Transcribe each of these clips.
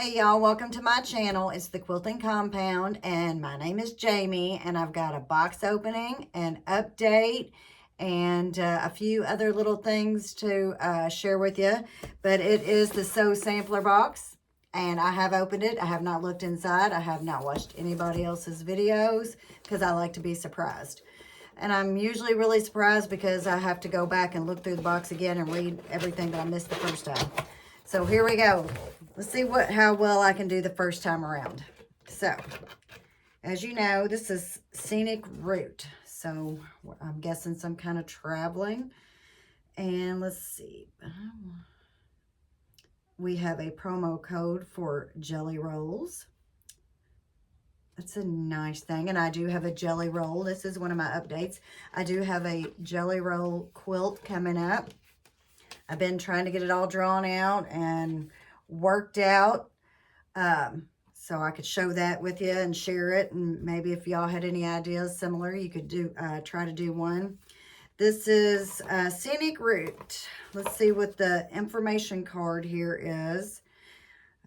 Hey y'all, welcome to my channel. It's the Quilting Compound and my name is Jamie and I've got a box opening, an update, and a few other little things to share with you. But it is the Sew Sampler box and I have opened it. I have not looked inside. I have not watched anybody else's videos because I like to be surprised. And I'm usually really surprised because I have to go back and look through the box again and read everything that I missed the first time. So here we go. Let's see how well I can do the first time around. So, as you know, this is Scenic Route. So, I'm guessing some kind of traveling. And let's see. We have a promo code for jelly rolls. That's a nice thing. And I do have a jelly roll. This is one of my updates. I do have a jelly roll quilt coming up. I've been trying to get it all drawn out and worked out so I could show that with you and share it, and maybe if y'all had any ideas similar, you could do try to do one. This is Scenic Route. Let's see what the information card here is.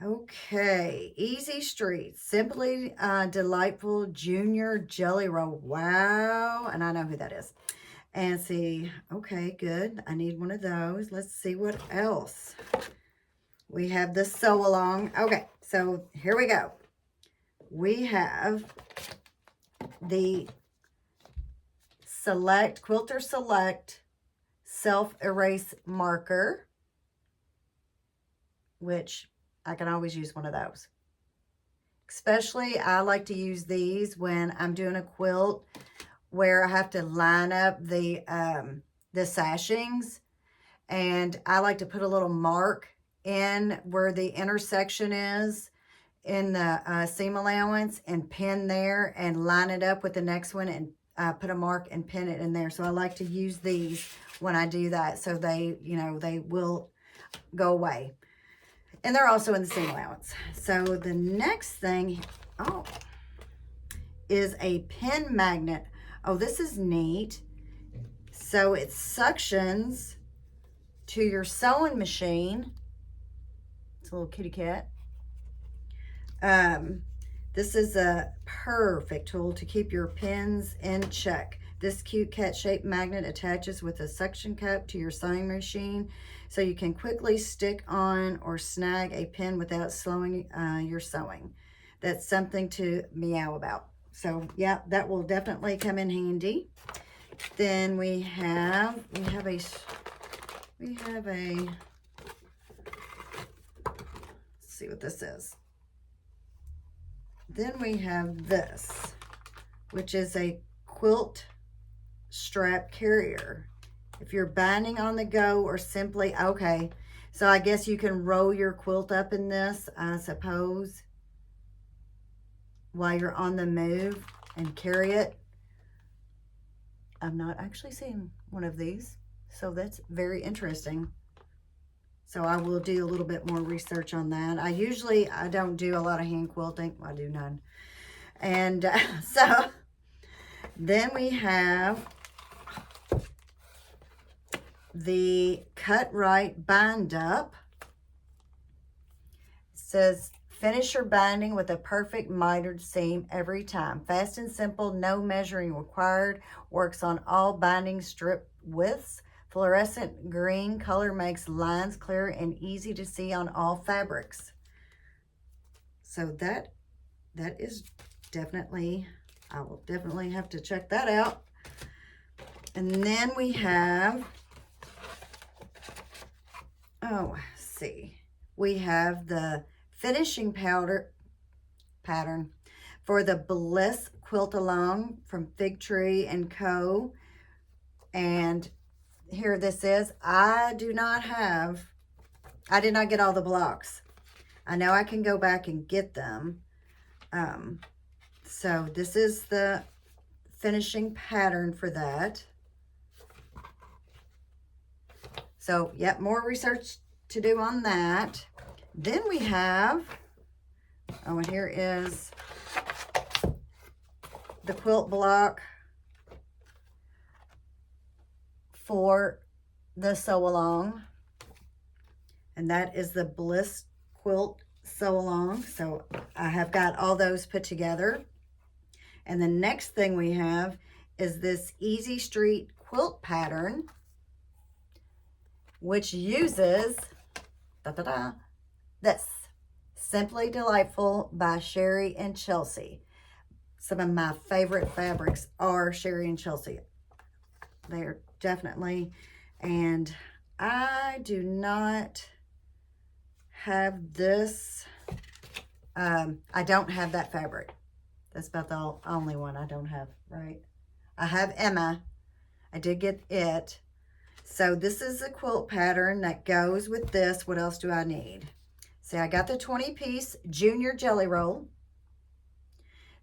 Okay, Easy Street, Simply Delightful Junior Jelly Roll. Wow, and I know who that is. And see, okay, good. I need one of those. Let's see what else. We have the sew along. Okay, so here we go. We have the Quilter Select Self-Erase Marker, which I can always use one of those. Especially, I like to use these when I'm doing a quilt where I have to line up the sashings, and I like to put a little mark in where the intersection is in the seam allowance and pin there and line it up with the next one and put a mark and pin it in there. So I like to use these when I do that, so they, you know, they will go away. And they're also in the seam allowance. So the next thing, is a pin magnet. Oh, this is neat. So it suctions to your sewing machine. It's a little kitty cat. This is a perfect tool to keep your pins in check. This cute cat-shaped magnet attaches with a suction cup to your sewing machine, so you can quickly stick on or snag a pin without slowing your sewing. That's something to meow about. So yeah, that will definitely come in handy. Then we have a, let's see what this is. Then we have this, which is a quilt strap carrier. If you're binding on the go or simply, okay, so I guess you can roll your quilt up in this, I suppose, while you're on the move and carry it. I'm not actually seeing one of these, so that's very interesting. So I will do a little bit more research on that. I don't do a lot of hand quilting. I do none. And so then we have the Cut Right Bind Up. It says, finish your binding with a perfect mitered seam every time. Fast and simple, no measuring required. Works on all binding strip widths. Fluorescent green color makes lines clear and easy to see on all fabrics. So that is definitely, I will definitely have to check that out. And then we have, we have the finishing pattern for the Bliss Quilt Along from Fig Tree & Co. And here this is. I did not get all the blocks. I know I can go back and get them. So this is the finishing pattern for that. So, yep, more research to do on that. Then we have, and here is the quilt block for the sew along, and that is the Bliss Quilt Sew Along. So I have got all those put together. And the next thing we have is this Easy Street quilt pattern, which uses this Simply Delightful by Sherry and Chelsea. Some of my favorite fabrics are Sherry and Chelsea. They're definitely, and I do not have this. I don't have that fabric. That's about the only one I don't have, right? I have Emma. I did get it. So this is a quilt pattern that goes with this. What else do I need? See, I got the 20-piece junior jelly roll.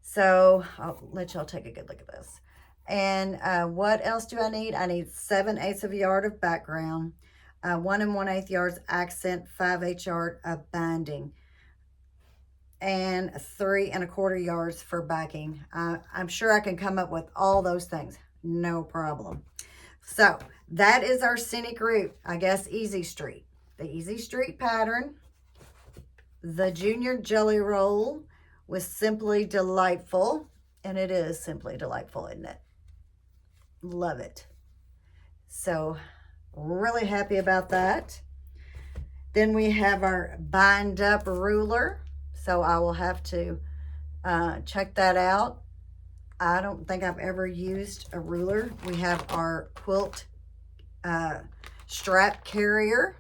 So I'll let y'all take a good look at this. And what else do I need? I need 7/8 of a yard of background, 1 1/8 yards accent, 5/8 yard of binding, and 3 1/4 yards for backing. I'm sure I can come up with all those things. No problem. So that is our scenic route, I guess, Easy Street. The Easy Street pattern, the junior jelly roll with Simply Delightful, and it is Simply Delightful, isn't it? Love it. So really happy about that. Then we have our bind up ruler. So I will have to check that out. I don't think I've ever used a ruler. We have our quilt strap carrier,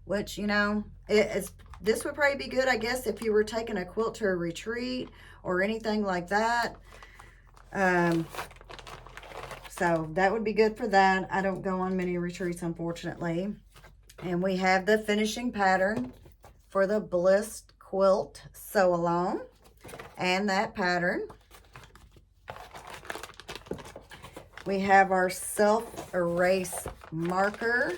which, you know, this would probably be good, I guess, if you were taking a quilt to a retreat or anything like that. So that would be good for that. I don't go on many retreats, unfortunately. And we have the finishing pattern for the Bliss Quilt Sew Along, and that pattern. We have our self-erase marker.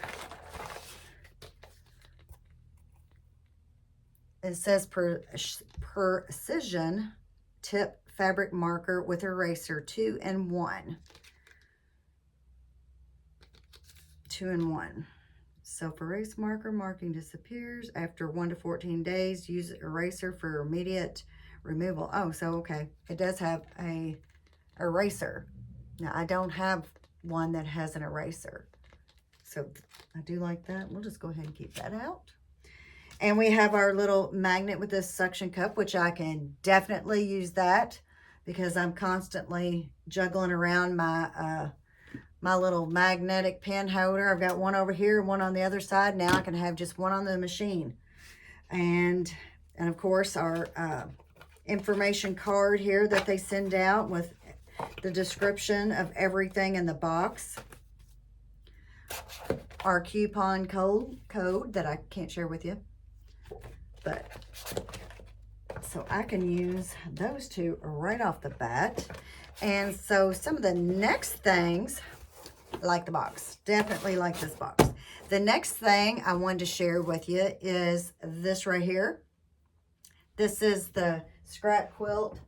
It says precision tip fabric marker with eraser, 2 in 1. 2 in 1. Self-erase marker, marking disappears after 1 to 14 days. Use eraser for immediate removal. Oh, so okay. It does have a eraser. Now, I don't have one that has an eraser. So I do like that. We'll just go ahead and keep that out. And we have our little magnet with this suction cup, which I can definitely use that because I'm constantly juggling around my my little magnetic pen holder. I've got one over here, one on the other side. Now I can have just one on the machine. And of course, our information card here that they send out with the description of everything in the box. Our coupon code that I can't share with you. But so I can use those two right off the bat. And so some of the next things, like the box, definitely like this box. The next thing I wanted to share with you is this right here. This is the scrap quilt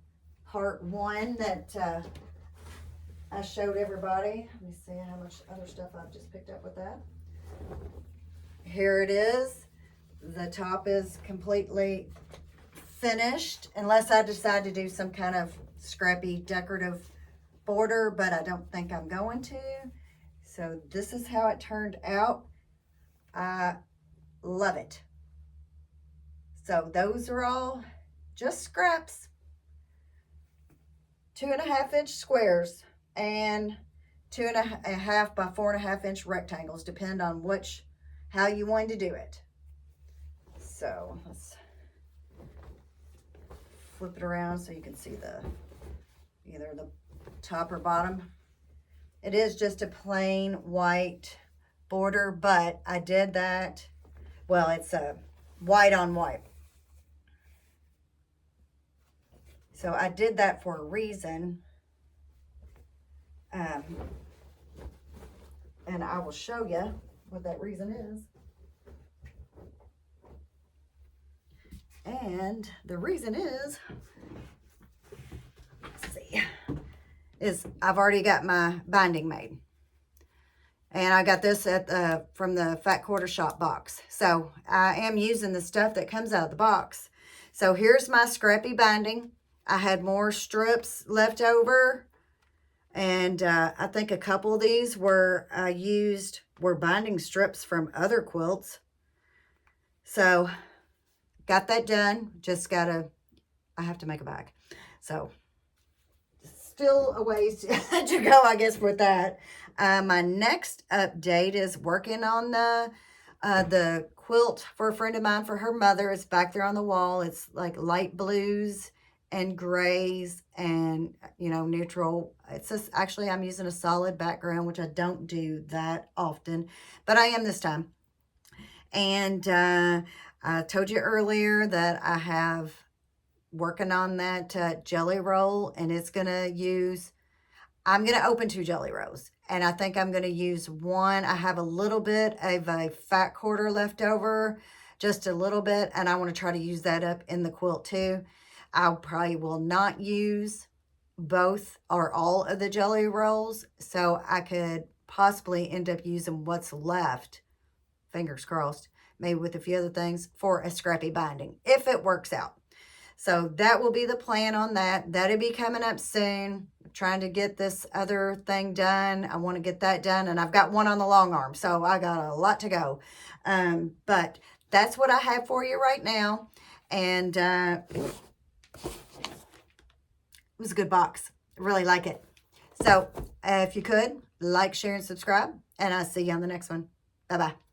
part 1 that I showed everybody. Let me see how much other stuff I've just picked up with that. Here it is. The top is completely finished, unless I decide to do some kind of scrappy decorative border, but I don't think I'm going to. So this is how it turned out. I love it. So those are all just scraps. 2.5 inch squares and 2.5 by 4.5 inch rectangles, depend on how you want to do it. So let's flip it around so you can see either the top or bottom. It is just a plain white border, but I did that. Well, it's a white on white. So I did that for a reason. And I will show you what that reason is. And the reason is, let's see, is I've already got my binding made. And I got this at from the Fat Quarter Shop box. So I am using the stuff that comes out of the box. So here's my scrappy binding. I had more strips left over. And I think a couple of these were were binding strips from other quilts. So got that done. Just I have to make a bag. So still a ways to go, I guess, with that. My next update is working on the quilt for a friend of mine for her mother. It's back there on the wall. It's like light blues and grays and, you know, neutral. It's just, actually, I'm using a solid background, which I don't do that often, but I am this time. And I told you earlier that I have working on that jelly roll, and it's going to use, I'm going to open 2 jelly rolls, and I think I'm going to use one. I have a little bit of a fat quarter left over, just a little bit, and I want to try to use that up in the quilt too. I probably will not use both or all of the jelly rolls, so I could possibly end up using what's left, fingers crossed, maybe with a few other things, for a scrappy binding, if it works out. So that will be the plan on that. That'll be coming up soon. I'm trying to get this other thing done. I want to get that done, and I've got one on the long arm, so I got a lot to go. But that's what I have for you right now. And it was a good box. I really like it. So if you could, like, share, and subscribe, and I'll see you on the next one. Bye-bye.